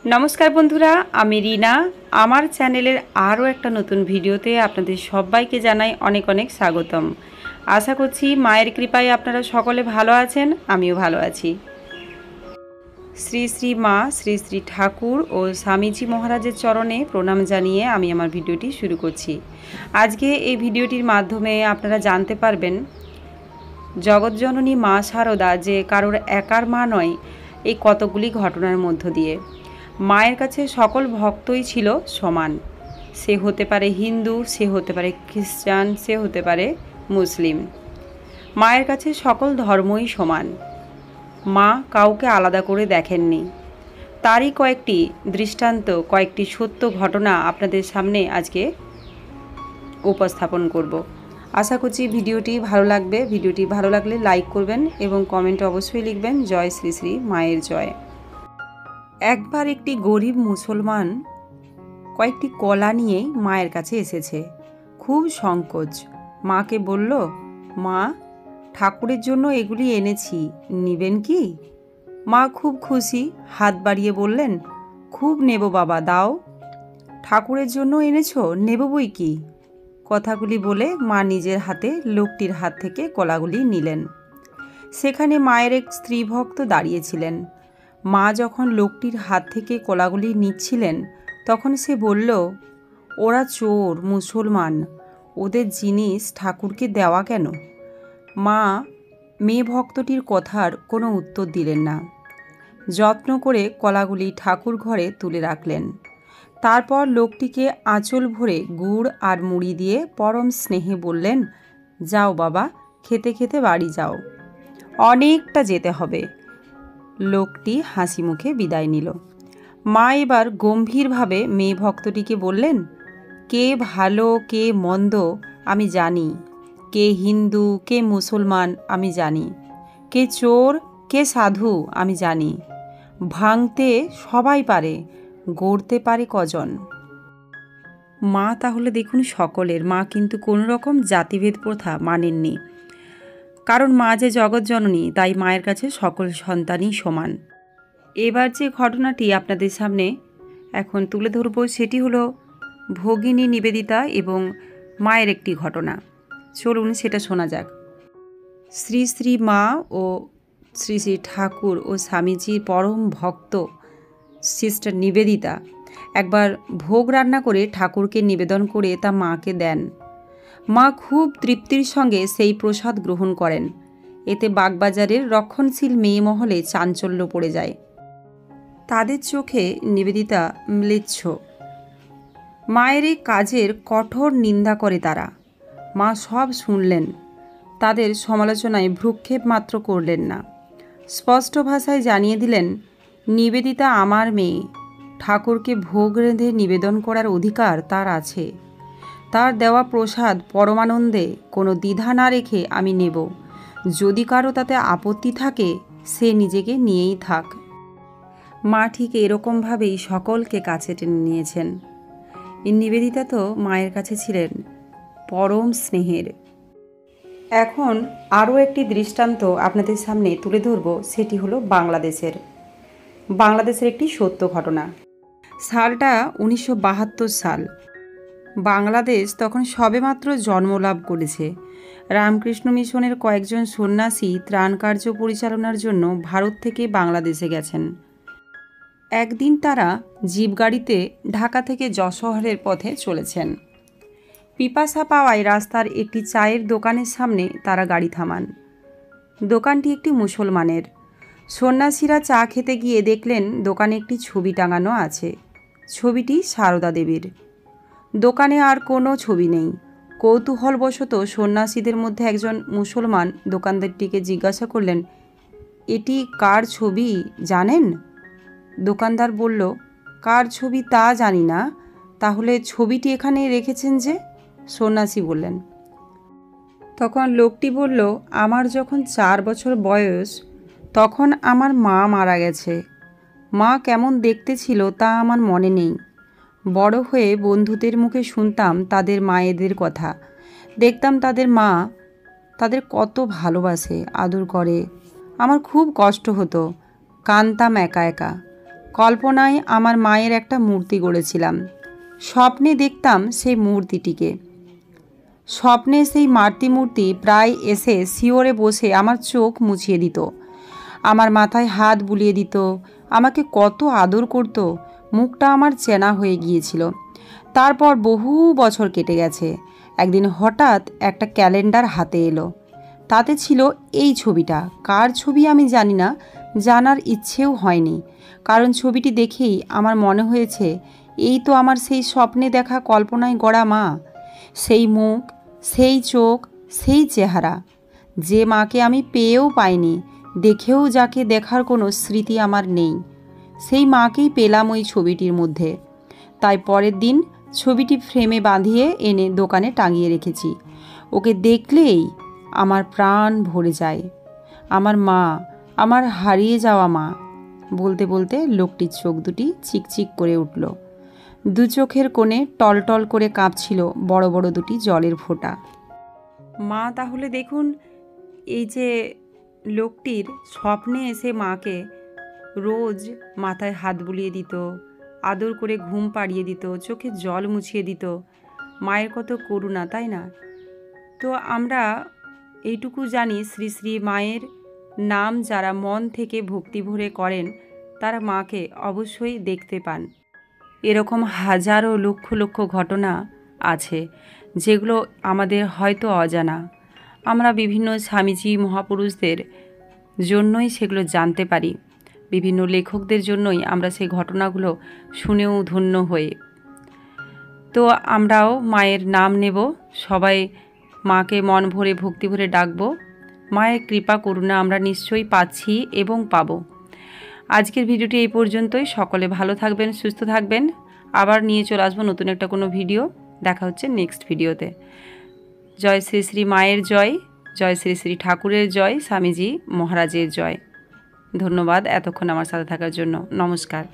নমস্কার বন্ধুরা, আমি রিনা। আমার চ্যানেলের আরও একটা নতুন ভিডিওতে আপনাদের সবাইকে জানাই অনেক অনেক স্বাগতম। আশা করছি মায়ের কৃপায় আপনারা সকলে ভালো আছেন, আমিও ভালো আছি। শ্রী শ্রী মা শ্রী শ্রী ঠাকুর ও স্বামীজি মহারাজের চরণে প্রণাম জানিয়ে আমি আমার ভিডিওটি শুরু করছি। আজকে এই ভিডিওটির মাধ্যমে আপনারা জানতে পারবেন জগৎজননী মা শারদা যে কারোর একার মা নয়, এই কতগুলি ঘটনার মধ্য দিয়ে। মায়ের কাছে সকল ভক্তই ছিল সমান। সে হতে পারে হিন্দু, সে হতে পারে খ্রিস্টান, সে হতে পারে মুসলিম। মায়ের কাছে সকল ধর্মই সমান। মা কাউকে আলাদা করে দেখেননি। তারই কয়েকটি দৃষ্টান্ত, কয়েকটি সত্য ঘটনা আপনাদের সামনে আজকে উপস্থাপন করব। আশা করছি ভিডিওটি ভালো লাগবে। ভিডিওটি ভালো লাগলে লাইক করবেন এবং কমেন্টে অবশ্যই লিখবেন জয় শ্রী শ্রী মায়ের জয়। একবার একটি গরিব মুসলমান কয়েকটি কলা নিয়েই মায়ের কাছে এসেছে। খুব সংকোচ। মাকে বলল, মা, ঠাকুরের জন্য এগুলি এনেছি, নিবেন কি? মা খুব খুশি, হাত বাড়িয়ে বললেন, খুব নেব বাবা, দাও। ঠাকুরের জন্য এনেছো, নেব বই কি। কথাগুলি বলে মা নিজের হাতে লোকটির হাত থেকে কলাগুলি নিলেন। সেখানে মায়ের এক স্ত্রী ভক্ত দাঁড়িয়েছিলেন। মা যখন লোকটির হাত থেকে কলাগুলি নিচ্ছিলেন তখন সে বলল, ওরা চোর, মুসলমান, ওদের জিনিস ঠাকুরকে দেওয়া কেন? মা মেয়ে ভক্তটির কথার কোনো উত্তর দিলেন না। যত্ন করে কলাগুলি ঠাকুর ঘরে তুলে রাখলেন। তারপর লোকটিকে আঁচল ভরে গুড় আর মুড়ি দিয়ে পরম স্নেহে বললেন, যাও বাবা, খেতে খেতে বাড়ি যাও, অনেকটা যেতে হবে। লোকটি হাসি মুখে বিদায় নিল। মা এবার গম্ভীরভাবে মেয়ে ভক্তটিকে বললেন, কে ভালো কে মন্দ আমি জানি, কে হিন্দু কে মুসলমান আমি জানি, কে চোর কে সাধু আমি জানি। ভাঙতে সবাই পারে, গড়তে পারে কজন। মা তাহলে দেখুন সকলের, মা কিন্তু কোনো রকম জাতিভেদ প্রথা মানেননি। কারণ মা যে জগৎজননী, তাই মায়ের কাছে সকল সন্তানই সমান। এবার যে ঘটনাটি আপনাদের সামনে এখন তুলে ধরব সেটি হলো ভগিনী নিবেদিতা এবং মায়ের একটি ঘটনা। চলুন সেটা শোনা যাক। শ্রী শ্রী মা ও শ্রী শ্রী ঠাকুর ও স্বামীজির পরম ভক্ত সিস্টার নিবেদিতা একবার ভোগ রান্না করে ঠাকুরকে নিবেদন করে তা মাকে দেন। মা খুব তৃপ্তির সঙ্গে সেই প্রসাদ গ্রহণ করেন। এতে বাগবাজারের রক্ষণশীল মেয়ে মহলে চাঞ্চল্য পড়ে যায়। তাদের চোখে নিবেদিতা ম্লেচ্ছ। মায়ের এই কাজের কঠোর নিন্দা করে তারা। মা সব শুনলেন, তাদের সমালোচনায় ভ্রুক্ষেপ মাত্র করলেন না। স্পষ্ট ভাষায় জানিয়ে দিলেন, নিবেদিতা আমার মেয়ে, ঠাকুরকে ভোগ রেঁধে নিবেদন করার অধিকার তার আছে। তার দেওয়া প্রসাদ পরমানন্দে কোনো দ্বিধা না রেখে আমি নেব। যদি কারো তাতে আপত্তি থাকে সে নিজেকে নিয়েই থাক। মা ঠিক এরকমভাবেই সকলকে কাছে টেনে নিয়েছেন। নিবেদিতা তো মায়ের কাছে ছিলেন পরম স্নেহের। এখন আরও একটি দৃষ্টান্ত আপনাদের সামনে তুলে ধরব, সেটি হলো বাংলাদেশের একটি সত্য ঘটনা। সালটা 1972 সাল। বাংলাদেশ তখন সবেমাত্র জন্মলাভ করেছে। রামকৃষ্ণ মিশনের কয়েকজন সন্ন্যাসী ত্রাণ কার্য পরিচালনার জন্য ভারত থেকে বাংলাদেশে গেছেন। একদিন তারা জিপগাড়িতে ঢাকা থেকে যশোহরের পথে চলেছেন। পিপাসা পাওয়ায় রাস্তার একটি চায়ের দোকানের সামনে তারা গাড়ি থামান। দোকানটি একটি মুসলমানের। সন্ন্যাসীরা চা খেতে গিয়ে দেখলেন দোকানে একটি ছবি টাঙানো আছে। ছবিটি সারদা দেবীর। দোকানে আর কোনো ছবি নেই। কৌতূহলবশত সন্ন্যাসীদের মধ্যে একজন মুসলমান দোকানদারটিকে জিজ্ঞাসা করলেন, এটি কার ছবি জানেন? দোকানদার বলল, কার ছবি তা জানি না, তাহলে ছবিটি এখানে রেখেছেন যে? সন্ন্যাসী বললেন। তখন লোকটি বলল, আমার যখন 4 বছর বয়স তখন আমার মা মারা গেছে। মা কেমন দেখতে ছিল তা আমার মনে নেই। বড় হয়ে বন্ধুদের মুখে শুনতাম তাদের মায়েদের কথা। দেখতাম তাদের মা তাদের কত ভালোবাসে, আদর করে। আমার খুব কষ্ট হতো, কাঁদতাম একা একা। কল্পনায় আমার মায়ের একটা মূর্তি গড়েছিলাম। স্বপ্নে দেখতাম সেই মূর্তিটিকে। স্বপ্নে সেই মূর্তি প্রায় এসে শিওরে বসে আমার চোখ মুছিয়ে দিত, আমার মাথায় হাত বুলিয়ে দিত, আমাকে কত আদর করত। মুখটা আমার চেনা হয়ে গিয়েছিল। তারপর বহু বছর কেটে গেছে। একদিন হঠাৎ একটা ক্যালেন্ডার হাতে এলো। তাতে ছিল এই ছবিটা। কার ছবি আমি জানি না, জানার ইচ্ছেও হয়নি, কারণ ছবিটি দেখেই আমার মনে হয়েছে এই তো আমার সেই স্বপ্নে দেখা কল্পনায় গড়া মা। সেই মুখ, সেই চোখ, সেই চেহারা, যে মাকে আমি পেয়েও পাইনি, দেখেও যাকে দেখার কোনো স্মৃতি আমার নেই, সেই মাকেই পেলাম ওই ছবিটির মধ্যে। তাই পরের দিন ছবিটি ফ্রেমে বাঁধিয়ে এনে দোকানে টাঙিয়ে রেখেছি। ওকে দেখলেই আমার প্রাণ ভরে যায়। আমার মা, আমার হারিয়ে যাওয়া মা। বলতে বলতে লোকটির চোখ দুটি চিকচিক করে উঠল। দু চোখের কোণে টলটল করে কাঁপছিল বড় বড় দুটি জলের ফোঁটা। মা তাহলে দেখুন, এই যে লোকটির স্বপ্নে এসে মাকে রোজ মাথায় হাত বুলিয়ে দিত, আদর করে ঘুম পাড়িয়ে দিত, চোখে জল মুছিয়ে দিত। মায়ের কত করুণা, তাই না? তো আমরা এইটুকু জানি, শ্রী শ্রী মায়ের নাম যারা মন থেকে ভক্তি ভরে করেন তারা মাকে অবশ্যই দেখতে পান। এরকম হাজারো লক্ষ লক্ষ ঘটনা আছে যেগুলো আমাদের হয়তো অজানা। আমরা বিভিন্ন স্বামীজি মহাপুরুষদের জন্যই সেগুলো জানতে পারি, বিভিন্ন লেখকদের জন্যই আমরা সেই ঘটনাগুলো শুনেও ধন্য হই। তো আমরাও মায়ের নাম নেব, সবাই মাকে মন ভরে ভক্তি ভরে ডাকব। মায়ের কৃপা করুণা আমরা নিশ্চয়ই পাচ্ছি এবং পাব। আজকের ভিডিওটি এই পর্যন্তই। সকলে ভালো থাকবেন, সুস্থ থাকবেন। আবার নিয়ে চলে আসবো নতুন একটা কোনো ভিডিও। দেখা হচ্ছে নেক্সট ভিডিওতে। জয় শ্রী শ্রী মায়ের জয়, জয় শ্রী শ্রী ঠাকুরের জয়, স্বামীজি মহারাজের জয়। ধন্যবাদ এতক্ষণ আমার সাথে থাকার জন্য। নমস্কার।